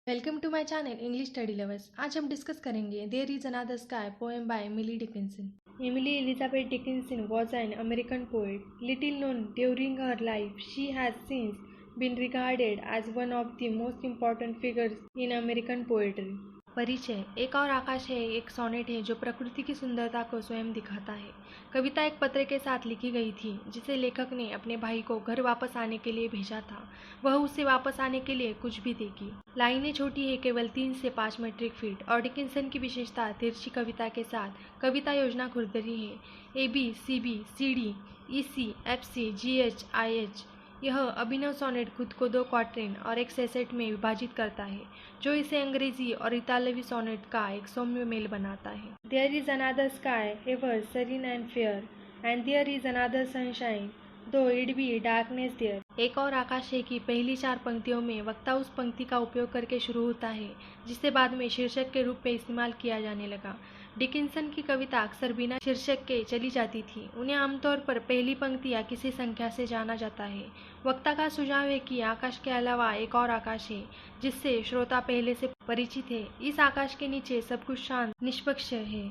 Welcome to my channel English study lovers. आज हम discuss करेंगे there is another sky poem by Emily Dickinson. Emily Elizabeth Dickinson was an American poet. Little known during her life, she has since been regarded as one of the most important figures in American poetry. परिचय। एक और आकाश है एक sonnet है जो प्रकृति की सुंदरता को स्वयं दिखाता है। कविता एक पत्र के साथ लिखी गई थी जिसे लेखक ने अपने भाई को घर वापस आने के लिए भेजा था। वह उसे वापस आने के लिए कुछ भी देगी। लाइनें छोटी है, केवल 3 से 5 मीट्रिक फीट, और डिकिंसन की विशेषता तिरछी कविता के साथ कविता योजना खुरदरी है। AB, CB, CD, EC, FC, GH, IH। यह अभिनव सोनेट खुद को 2 क्वार्टेन और एक सेसेट में विभाजित करता है, जो इसे अंग्रेजी और इतालवी सोनेट का एक सौम्य मेल बनाता है। There is another sky ever serene and fair, and there is another sunshine, though it be darkness there। एक और आकाश है कि पहली 4 पंक्तियों में वक्ता उस पंक्ति का उपयोग करके शुरू होता है जिसे बाद में शीर्षक के रूप में इस्तेमाल किया जाने लगा। डिकिंसन की कविता अक्सर बिना शीर्षक के चली जाती थी। उन्हें आमतौर पर पहली पंक्ति या किसी संख्या से जाना जाता है। वक्ता का सुझाव है कि आकाश के अलावा एक और आकाश है जिससे श्रोता पहले से परिचित है। इस आकाश के नीचे सब कुछ शांत निष्पक्ष है।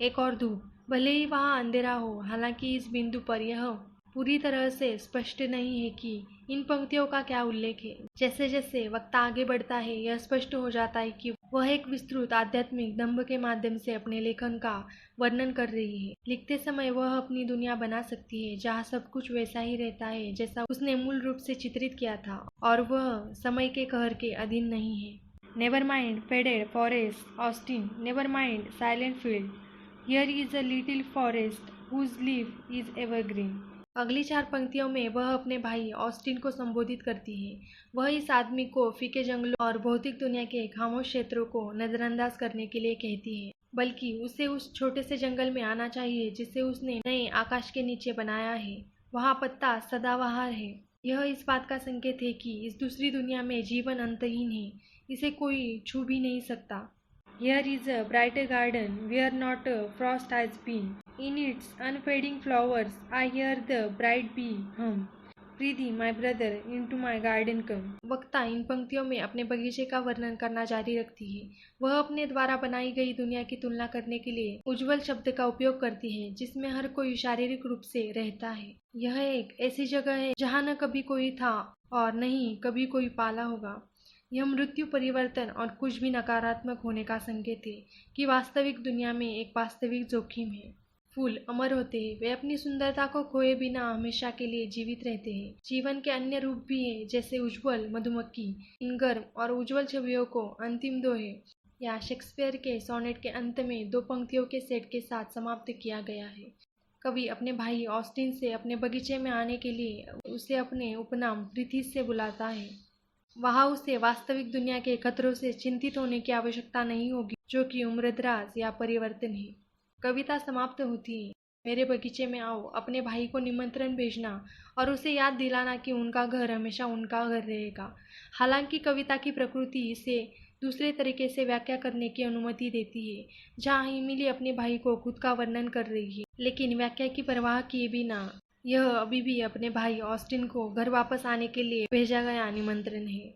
एक और धूप, भले ही वहाँ अंधेरा हो। हालांकि इस बिंदु पर यह पूरी तरह से स्पष्ट नहीं है कि इन पंक्तियों का क्या उल्लेख है। जैसे जैसे वक्ता आगे बढ़ता है, यह स्पष्ट हो जाता है कि वह एक विस्तृत आध्यात्मिक दंभ के माध्यम से अपने लेखन का वर्णन कर रही है। लिखते समय वह अपनी दुनिया बना सकती है जहाँ सब कुछ वैसा ही रहता है जैसा उसने मूल रूप से चित्रित किया था, और वह समय के कहर के अधीन नहीं है। Never mind faded forest Austin, never mind silent field, here is a little forest whose leaf is evergreen. अगली 4 पंक्तियों में वह अपने भाई ऑस्टिन को संबोधित करती है। वह इस आदमी को फीके जंगलों और भौतिक दुनिया के खामोश क्षेत्रों को नजरअंदाज करने के लिए कहती है, बल्कि उसे उस छोटे से जंगल में आना चाहिए जिसे उसने नए आकाश के नीचे बनाया है। वहाँ पत्ता सदाबहार है। यह इस बात का संकेत है कि इस दूसरी दुनिया में जीवन अंतहीन है, इसे कोई छू भी नहीं सकता। Here is a brighter garden where not a frost has been. In its unfading flowers, I hear the bright bee hum. Prithee, my brother, into my garden come. वक्ता इन पंक्तियों में अपने बगीचे का वर्णन करना जारी रखती है। वह अपने द्वारा बनाई गई दुनिया की तुलना करने के लिए उज्जवल शब्द का उपयोग करती है जिसमें हर कोई शारीरिक रूप से रहता है। यह एक ऐसी जगह है जहाँ न कभी कोई था और न ही कभी कोई पाला होगा। यह मृत्यु, परिवर्तन और कुछ भी नकारात्मक होने का संकेत है कि वास्तविक दुनिया में एक वास्तविक जोखिम है। फूल अमर होते हैं, वे अपनी सुंदरता को खोए बिना हमेशा के लिए जीवित रहते हैं। जीवन के अन्य रूप भी हैं, जैसे उज्जवल मधुमक्खी। इन गर्म और उज्जवल छवियों को अंतिम दोहे या शेक्सपियर के सोनेट के अंत में 2 पंक्तियों के सेट के साथ समाप्त किया गया है। कवि अपने भाई ऑस्टिन से अपने बगीचे में आने के लिए उसे अपने उपनाम प्रीति से बुलाता है। वहाँ उसे वास्तविक दुनिया के खतरों से चिंतित होने की आवश्यकता नहीं होगी, जो कि उम्रदराज या परिवर्तन है। कविता समाप्त होती है, मेरे बगीचे में आओ, अपने भाई को निमंत्रण भेजना और उसे याद दिलाना कि उनका घर हमेशा उनका घर रहेगा। हालांकि कविता की प्रकृति इसे दूसरे तरीके से व्याख्या करने की अनुमति देती है, जहाँ एमिली अपने भाई को खुद का वर्णन कर रही है, लेकिन व्याख्या की परवाह किए बिना यह अभी भी अपने भाई ऑस्टिन को घर वापस आने के लिए भेजा गया निमंत्रण है।